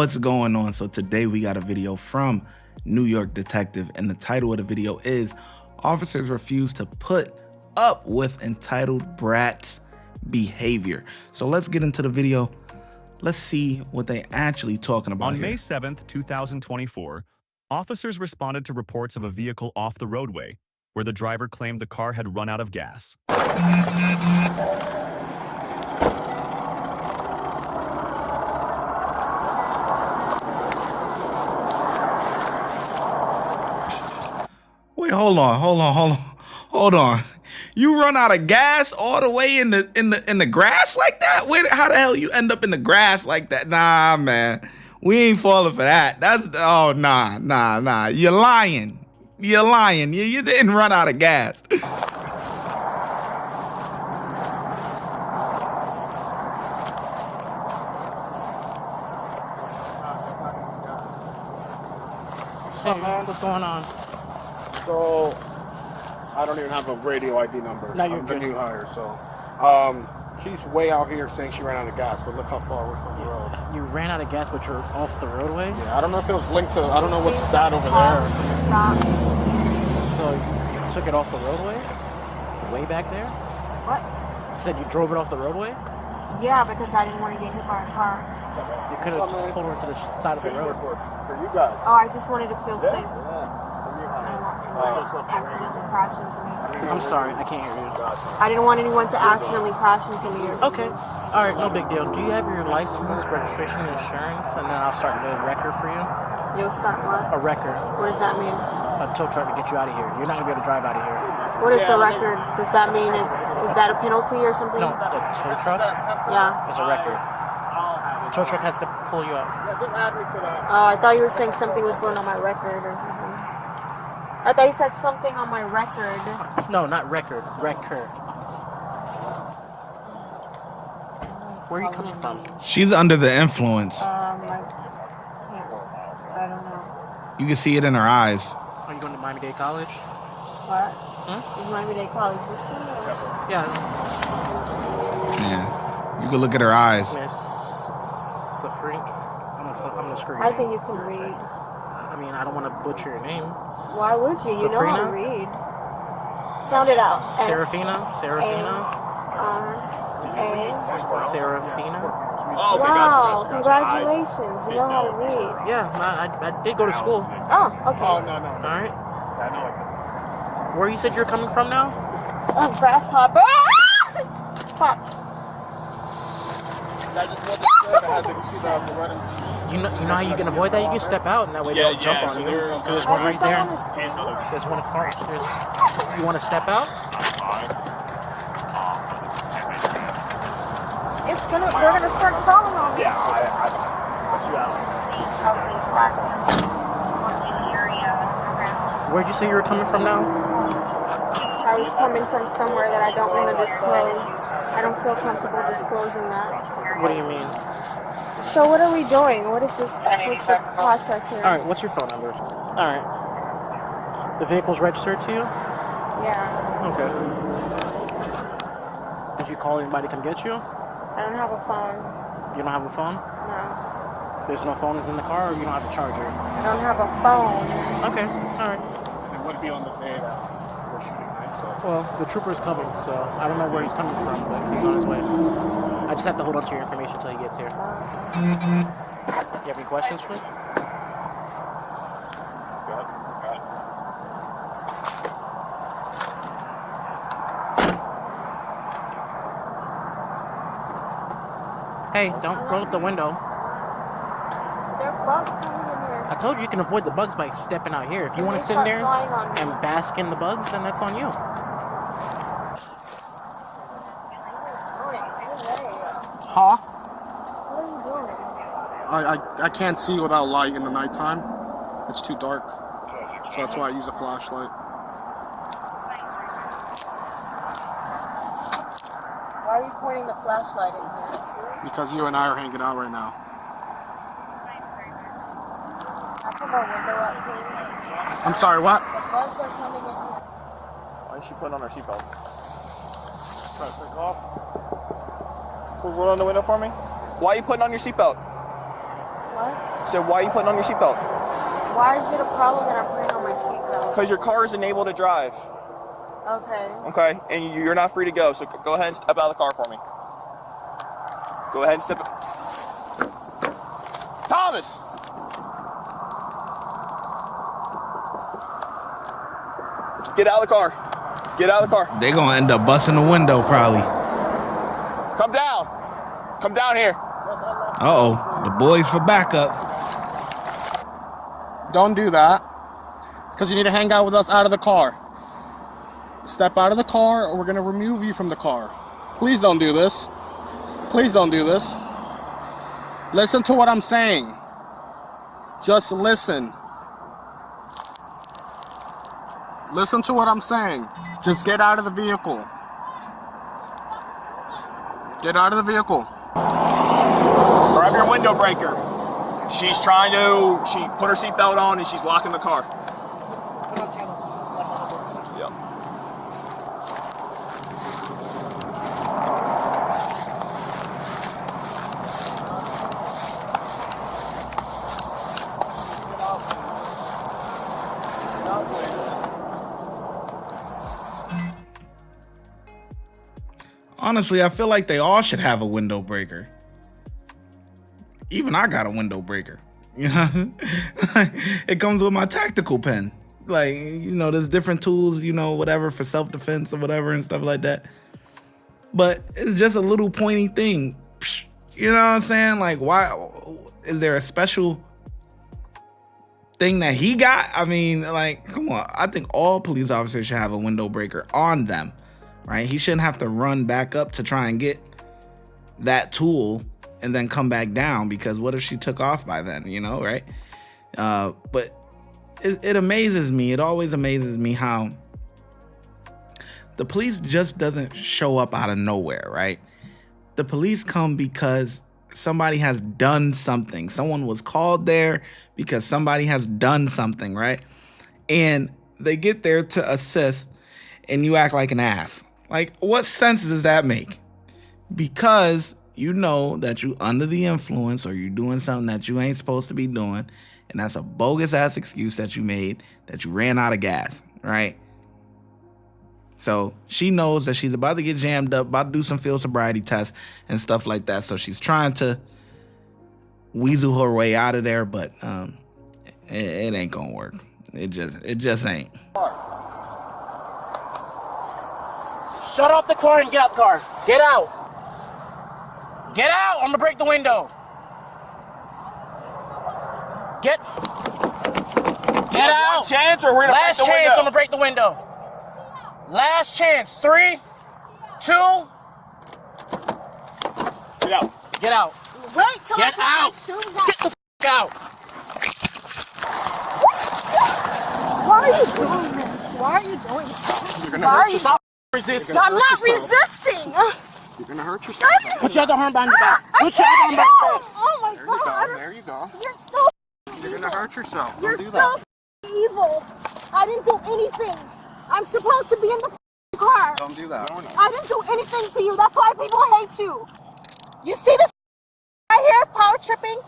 What's going on? So today we got a video from New York Detective, and the title of the video is Officers Refuse to Put Up with Entitled Brat's Behavior. So let's get into the video. Let's see what they actually talking about. On May 7th, 2024, officers responded to reports of a vehicle off the roadway where the driver claimed the car had run out of gas. Wait, hold on. You run out of gas all the way in the grass like that? How the hell you end up in the grass like that? Nah, man. We ain't falling for that. Nah. You're lying. You didn't run out of gas. Hey man, what's going on? So, I don't even have a radio ID number. No, you're I'm the good. new hire, so. She's way out here saying she ran out of gas, but look how far we're from the road. You ran out of gas, but you're off the roadway? Yeah, I don't know if it was linked to, I don't know what's that over there. Stop. So, you took it off the roadway? Way back there? What? You said you drove it off the roadway? Yeah, because I didn't want to get hit by a car. You could have just pulled her to the side of the road. For you guys. Oh, I just wanted to feel safe. Yeah. Accidentally crash into me. I'm sorry, I can't hear you. I didn't want anyone to accidentally crash into me or something. Okay. Alright, no big deal. Do you have your license, registration, and insurance? And then I'll start a record for you? You'll start what? A record. What does that mean? A tow truck to get you out of here. You're not going to be able to drive out of here. What is a record? Does that mean is that a penalty or something? No, the tow truck Yeah. is a record. The tow truck has to pull you up. Oh, I thought you were saying something was going on my record or something. I thought you said something on my record. No, not record. Record. Where are you coming from? She's under the influence. I don't know. You can see it in her eyes. Are you going to Miami-Dade College? What? Hmm? Is Miami-Dade College this one? Yeah. Yeah. You can look at her eyes. There's Sappheiros. I'm gonna screw you. I think you can read. I mean, I don't want to butcher your name. Why would you? You know how to read. Sound it out. Serafina? Serafina. Oh, wow, congratulations. You know how to read. Yeah, I did go to school. Oh, okay. Oh, no. Alright. Where you said you're coming from now? Grasshopper. Fuck. I just wasn't sure if I had to see that running. You know how you can avoid that? You can step out and that way they don't jump on you. There's one right there. There's one car. You want to step out? They're gonna start calling on me. Yeah, I but you out. Where'd you say you were coming from now? I was coming from somewhere that I don't want to disclose. I don't feel comfortable disclosing that. What do you mean? So what are we doing? What's the process here? Alright, what's your phone number? Alright. The vehicle's registered to you? Yeah. Okay. Did you call anybody to come get you? I don't have a phone. You don't have a phone? No. There's no phones in the car, or you don't have a charger? I don't have a phone. Okay, alright. It would be on the day that we're shooting, right? So. Well, the trooper's coming, so I don't know where he's coming from, but he's on his way. I just have to hold on to your information until he gets here. You have any questions for me? Hey, don't roll up the window. There are bugs coming in here. I told you can avoid the bugs by stepping out here. If you want to sit in there and bask in the bugs, then that's on you. Huh? What are you doing? I can't see without light in the nighttime. It's too dark. So that's why I use a flashlight. Why are you pointing the flashlight in here? Because you and I are hanging out right now. I put my window up, please. I'm sorry, what? The bugs are coming in here. Why is she putting on her seatbelt? Try to take off. Roll on the window for me. Why are you putting on your seatbelt? Why What? I said, why are you putting on your seatbelt? Why is it a problem that I'm putting on my seatbelt? Because your car is enabled to drive. Okay. Okay, and you're not free to go, so go ahead and step out of the car for me. Go ahead and step. Thomas! Get out of the car. Get out of the car. They're gonna end up busting the window probably. Come down. Come down here. Uh-oh, the boys for backup. Don't do that. Because you need to hang out with us out of the car. Step out of the car or we're going to remove you from the car. Please don't do this. Please don't do this. Listen to what I'm saying. Just listen. Listen to what I'm saying. Just get out of the vehicle. Get out of the vehicle. Grab your window breaker. She put her seatbelt on and she's locking the car. Yep. Honestly, I feel like they all should have a window breaker. Even I got a window breaker. You know, it comes with my tactical pen. Like, you know, there's different tools, you know, whatever for self-defense or whatever and stuff like that. But it's just a little pointy thing. You know what I'm saying? Like, why is there a special thing that he got? I mean, like, come on. I think all police officers should have a window breaker on them, right? He shouldn't have to run back up to try and get that tool and then come back down, because what if she took off by then, you know, right? But it amazes me. It always amazes me how the police just doesn't show up out of nowhere, right? The police come because somebody has done something. Someone was called there because somebody has done something, right? And they get there to assist and you act like an ass. Like, what sense does that make? Because you know that you under the influence or you're doing something that you ain't supposed to be doing, and that's a bogus ass excuse that you made, that you ran out of gas, right? So she knows that she's about to get jammed up, about to do some field sobriety tests and stuff like that. So she's trying to weasel her way out of there, but it ain't gonna work. It just ain't. Shut off the car and get out the car. Get out. Get out! I'm gonna break the window. Get out! One chance, or we're gonna break Last the chance, window. I'm gonna break the window. Last chance. 3, 2. Get out. Get out. Wait till Get I out. put my shoes on. Get the f out. Why are you doing this? Why are you doing this? You're gonna Why hurt are you? yourself. Resist. I'm not resisting. You're gonna hurt yourself. Put your other arm behind your back. I Put your other arm can't. behind your back. Oh my There you go. god. There you go. You're so You're gonna hurt yourself. You're Don't do so that. evil. I didn't do anything. I'm supposed to be in the car. Don't do that. I didn't do anything to you. That's why people hate you. You see this right here, power tripping?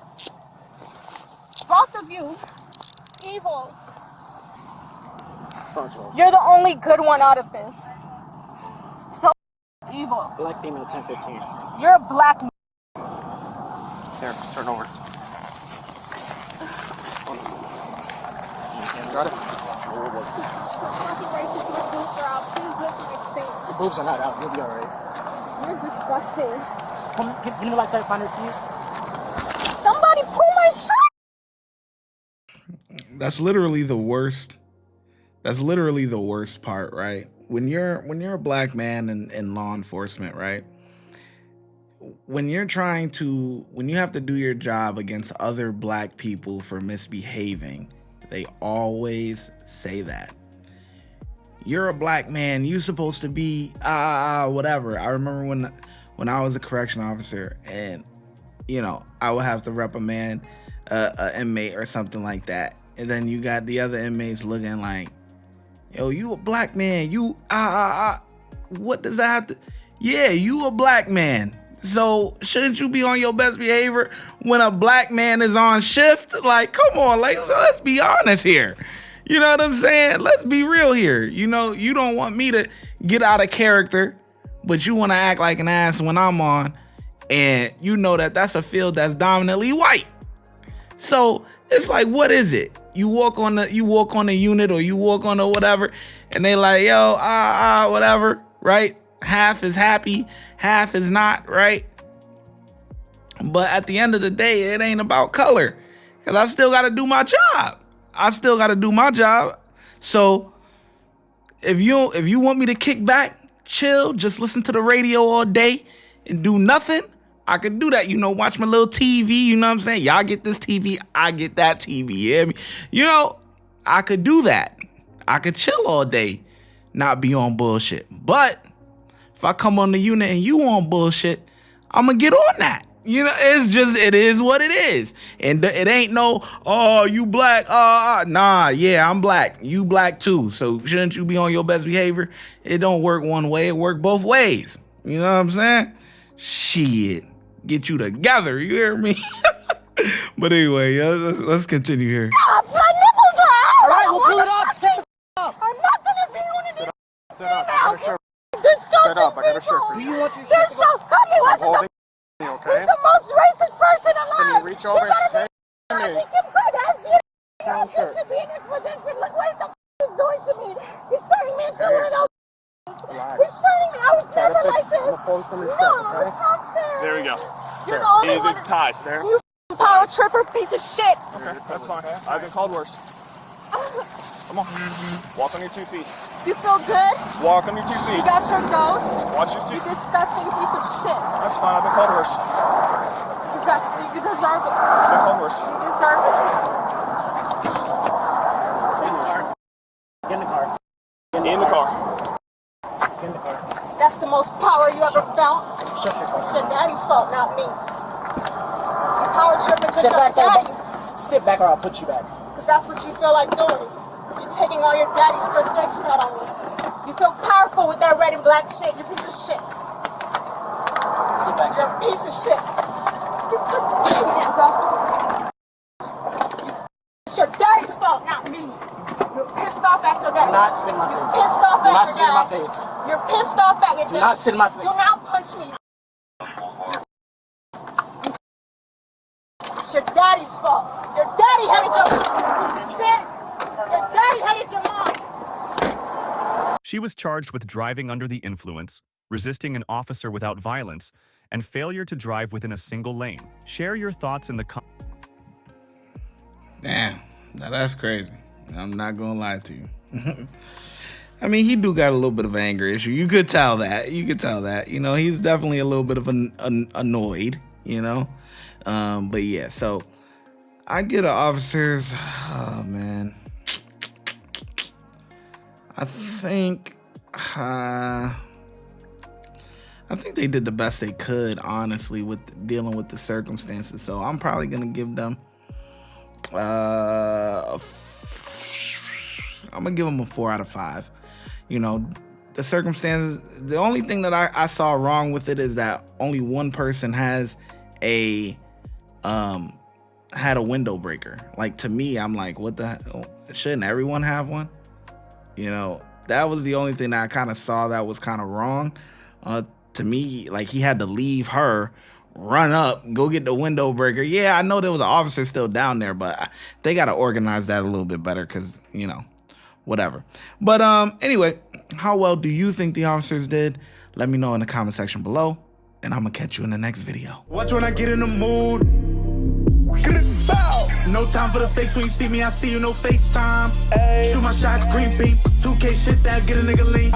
Both of you, evil. You're the only good one out of this. So evil. Black female 1015. You're a black. There, turn over. Got it? The boobs are not out. You'll be alright. You're disgusting. Come, give me the light find her keys. Somebody pull my shirt. That's literally the worst. That's literally the worst part, right? When you're a black man in law enforcement, right? When you have to do your job against other black people for misbehaving, they always say that. You're a black man, you're supposed to be whatever. I remember when I was a correction officer and, you know, I would have to reprimand an inmate or something like that. And then you got the other inmates looking like, yo, you a black man, you what does that have to? Yeah, you a black man. So shouldn't you be on your best behavior when a black man is on shift? Like, come on, like, let's be honest here. You know what I'm saying? Let's be real here. You know, you don't want me to get out of character, but you want to act like an ass when I'm on, and you know that that's a field that's dominantly white. So it's like, what is it? You walk on the unit, or you walk on the whatever, and they like, yo, whatever, right? Half is happy, half is not, right? But at the end of the day, it ain't about color, because I still got to do my job. So if you want me to kick back, chill, just listen to the radio all day and do nothing, I could do that. You know, watch my little TV, you know what I'm saying? Y'all get this TV, I get that TV. You hear me? You know, I could do that. I could chill all day, not be on bullshit. But if I come on the unit and you on bullshit, I'm gonna get on that. You know, it is what it is. And it ain't no, oh, you black, nah, yeah, I'm black. You black too. So shouldn't you be on your best behavior? It don't work one way, it work both ways. You know what I'm saying? Shit, get you together, you hear me? But anyway, let's continue here. My nipples are out. All right, we'll pull it up. Sit the up. I'm not gonna be one of these Sit up. I got a shirt. disgusting Sit up. I got a shirt people. for you. Do you want your They're shirt to so cummy. What's holding the you, okay? He's the most racist person Can alive. you reach over and take I me? think Kim Kardashian Sound is shirt. to be in this position. Look what the he's doing to me. He's turning me into one of those. Relax. He's turning me. I was Try to never fix like it. this. I'm gonna fold from No, your step, okay? it's not fair. There we go. You're the only one. It's tied. There. You power tripper piece of shit. Okay, that's fine. I've been called worse. Come on. Walk on your 2 feet. You feel good? Walk on your 2 You feet. got your dose? Watch your You 2 feet. disgusting piece of shit. That's fine. I've been called worse. You deserve it. I've been called worse. You deserve it. Get in the car. In the car. Get in the car. That's the most power you ever felt. It's your daddy's fault, not me. You power tripping because Sit your back there. daddy. Sit back or I'll put you back. Because that's what you feel like doing. You're taking all your daddy's frustration out on me. You feel powerful with that red and black shit. You piece of shit. Sit back. You're a piece of shit. Get your hands off me. It's your daddy's fault, not me. You're pissed off at your daddy. Do not spit in my face. Pissed off Do at not your spit in my dad. face. You're pissed off at your Do dad. not sit in my face. Do not punch me. It's your daddy's fault. Your daddy hated your piece of shit. Your daddy hated your mom. She was charged with driving under the influence, resisting an officer without violence, and failure to drive within a single lane. Share your thoughts in the comments. Damn, now that's crazy. I'm not gonna lie to you. I mean, he do got a little bit of an anger issue. You could tell that. You know, he's definitely a little bit of annoyed, you know? But yeah, so I get officers. Oh, man. I think they did the best they could, honestly, with dealing with the circumstances. So I'm probably going to give them I'm gonna give them a 4 out of 5. You know, the circumstances, the only thing that I saw wrong with it is that only one person has had a window breaker. Like, to me, I'm like, what the hell? Shouldn't everyone have one? You know, that was the only thing that I kind of saw that was kind of wrong. To me, like, he had to leave her, run up, go get the window breaker. Yeah, I know there was an officer still down there, but they got to organize that a little bit better because, you know, whatever. But anyway, how well do you think the officers did? Let me know in the comment section below, and I'm going to catch you in the next video. Watch when I get in the mood. No time for the fakes. When you see me, I see you, no FaceTime. Shoot my shot, green beam. 2K shit that get a nigga lean.